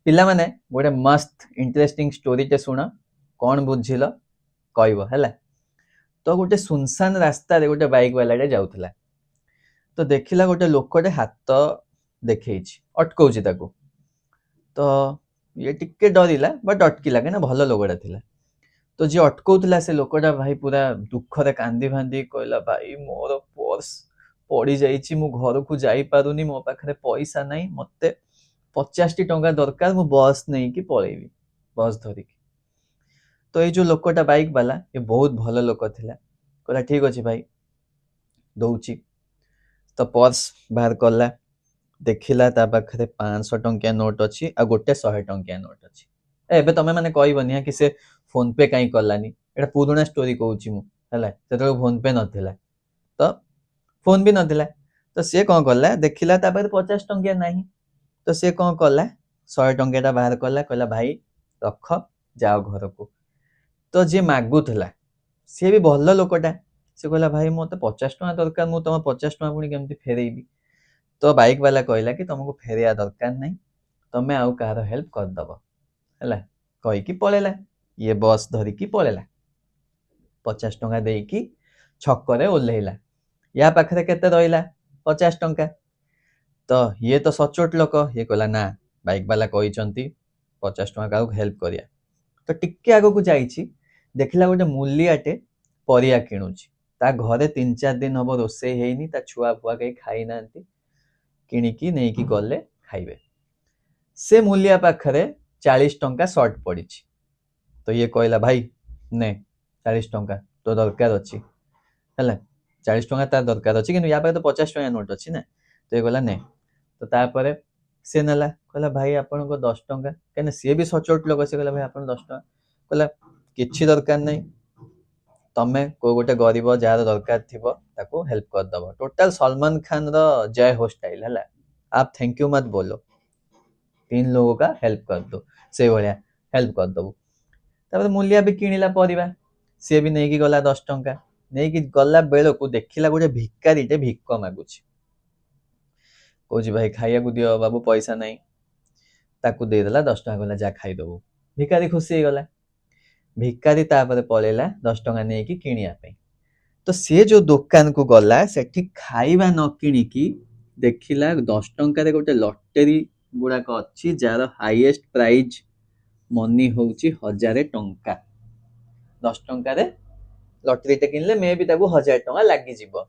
ପିଲାମାନେ ଗୋଟେ ମସ୍ତ ଇଣ୍ଟରେଷ୍ଟିଂ ଷ୍ଟୋରୀଟେ ଶୁଣ, କ'ଣ ବୁଝିଲ କହିବ ହେଲା। ତ ଗୋଟେ ସୁନସାନ ରାସ୍ତାରେ ଗୋଟେ ବାଇକ୍ ବାଲାଟେ ଯାଉଥିଲା। ତ ଦେଖିଲା ଗୋଟେ ଲୋକଟେ ହାତ ଦେଖେଇଛି, ଅଟକଉଛି ତାକୁ। ତ ଇଏ ଟିକେ ଡରିଲା ବଟ୍ ଅଟକିଲା, କାହିଁକିନା ଭଲ ଲୋକଟା ଥିଲା। ତ ଯିଏ ଅଟକଉଥିଲା ସେ ଲୋକଟା ଭାଇ ପୁରା ଦୁଃଖରେ କାନ୍ଦି ଭାନ୍ଦି କହିଲା, ଭାଇ ମୋର ପର୍ସ ପଡ଼ିଯାଇଛି, ମୁଁ ଘରକୁ ଯାଇପାରୁନି, ମୋ ପାଖରେ ପଇସା ନାହିଁ, ମୋତେ 50ଟି ଟଙ୍କା ଦରକାର, ମୁଁ ବସ୍ ନେଇକି ପଳେଇବି, ବସ୍ ଧରିକି। ତ ଏଇ ଯୋଉ ଲୋକଟା ବାଇକ୍ ବାଲା, ଏ ବହୁତ ଭଲ ଲୋକ ଥିଲା। କହିଲା ଠିକ୍ ଅଛି ଭାଇ, ଦଉଛି। ତ ପର୍ସ ବାହାର କଲା, ଦେଖିଲା ତା ପାଖରେ 500 ଟଙ୍କିଆ ନୋଟ୍ ଅଛି ଆଉ ଗୋଟେ 100 ଟଙ୍କିଆ ନୋଟ୍ ଅଛି। ଏବେ ତମେ ମାନେ କହିବନି କି ସେ ଫୋନ ପେ କାହିଁ କଲାନି, ଏଇଟା ପୁରୁଣା ଷ୍ଟୋରୀ କହୁଛି ମୁଁ ହେଲା। ସେତେବେଳେ ଫୋନ ପେ ନଥିଲା, ତ ଫୋନ ବି ନଥିଲା। ତ ସିଏ କ'ଣ କଲା, ଦେଖିଲା ତା ପାଖରେ 50 ଟଙ୍କିଆ ନାହିଁ। ତ ସିଏ କ'ଣ କଲା, 100 ଟଙ୍କିଆଟା ବାହାର କଲା, କହିଲା ଭାଇ ରଖ, ଯାଅ ଘରକୁ। ତ ଯିଏ ମାଗୁଥିଲା ସିଏ ବି ଭଲ ଲୋକଟା, ସେ କହିଲା ଭାଇ ମୋତେ 50 ଟଙ୍କା ଦରକାର, ମୁଁ ତମ 50 ଟଙ୍କା ପୁଣି କେମିତି ଫେରେଇବି। ତ ବାଇକ୍ ବାଲା କହିଲା କି ତମକୁ ଫେରେଇବା ଦରକାର ନାହିଁ, ତମେ ଆଉ କାହାର ହେଲ୍ପ କରିଦବ ହେଲା। କହିକି ପଳେଇଲା, ଇଏ ବସ୍ ଧରିକି ପଳେଇଲା। 50 ଟଙ୍କା ଦେଇକି ଛକରେ ଓହ୍ଲେଇଲା। ୟା ପାଖରେ କେତେ ରହିଲା, 50 ଟଙ୍କା। ତ ଇଏ ତ ସଚୋଟ ଲୋକ, ଇଏ କହିଲା ନା, ବାଇକ୍ ବାଲା କହିଛନ୍ତି 50 ଟଙ୍କା କାହାକୁ ହେଲ୍ପ କରିବା। ତ ଟିକେ ଆଗକୁ ଯାଇଛି, ଦେଖିଲା ଗୋଟେ ମୂଲିଆଟେ ପରିବା କିଣୁଛି। ତା ଘରେ 3-4 ଦିନ ହବ ରୋଷେଇ ହେଇନି, ତା ଛୁଆ ପୁଆ କେହି ଖାଇନାହାନ୍ତି, କିଣିକି ନେଇକି ଗଲେ ଖାଇବେ। ସେ ମୂଲିଆ ପାଖରେ 40 ଟଙ୍କା ସର୍ଟ ପଡ଼ିଛି। ତ ଇଏ କହିଲା ଭାଇ ନେ 40 ଟଙ୍କା, ତ ଦରକାର ଅଛି ହେଲା। 40 ଟଙ୍କା ତାର ଦରକାର ଅଛି, କିନ୍ତୁ ୟା ପାଖରେ ତ 50 ଟଙ୍କା ନୋଟ୍ ଅଛି ନା। ତ ଇଏ କହିଲା ନେ। ତ ତାପରେ ସେ ନେଲା, କହିଲା ଭାଇ ଆପଣଙ୍କ 10 ଟଙ୍କା, କାହିଁକିନା ସିଏ ବି ସଚୋଟ ଲୋକ। ସେ କହିଲା ଭାଇ ଆପଣ 10 ଟଙ୍କା। କହିଲା କିଛି ଦରକାର ନାହିଁ, ତମେ କୋଉ ଗୋଟେ ଗରିବ ଯାହାର ଦରକାର ଥିବ ତାକୁ ହେଲ୍ପ କରିଦବ। ଟୋଟାଲ ସଲମାନ ଖାନର ଜୟ ହୋ ଷ୍ଟାଇଲ ହେଲା। आप थैंक यू मत बोलो, 3 लोगों का हेल्प कर दो, ସେଇଭଳିଆ ହେଲ୍ପ କରିଦବୁ। ତାପରେ ମୂଲିଆ ବି କିଣିଲା ପରିବା, ସିଏ ବି ନେଇକି ଗଲା 10 ଟଙ୍କା। ନେଇକି ଗଲା ବେଳକୁ ଦେଖିଲା ଗୋଟେ ଭିକାରୀଟେ ଭିକ ମାଗୁଛି। କହୁଛି ଭାଇ ଖାଇବାକୁ ଦିଅ ବାବୁ, ପଇସା ନାହିଁ। ତାକୁ ଦେଇଦେଲା 10 ଟଙ୍କା, କହିଲା ଯା ଖାଇଦବୁ। ଭିକାରୀ ଖୁସି ହେଇଗଲା। ଭିକାରୀ ତାପରେ ପଳେଇଲା 10 ଟଙ୍କା ନେଇକି କିଣିବା ପାଇଁ। ତ ସିଏ ଯୋଉ ଦୋକାନକୁ ଗଲା, ସେଠି ଖାଇବା ନ କିଣିକି ଦେଖିଲା 10 ଟଙ୍କାରେ ଗୋଟେ ଲଟେରୀ ଗୁଡାକ ଅଛି, ଯାହାର ହାଇଏଷ୍ଟ ପ୍ରାଇଜ ମନି ହଉଛି 1000 ଟଙ୍କା। 10 ଟଙ୍କାରେ ଲଟେରୀଟେ କିଣିଲେ ମେ ବି ତାକୁ 1000 ଟଙ୍କା ଲାଗିଯିବ।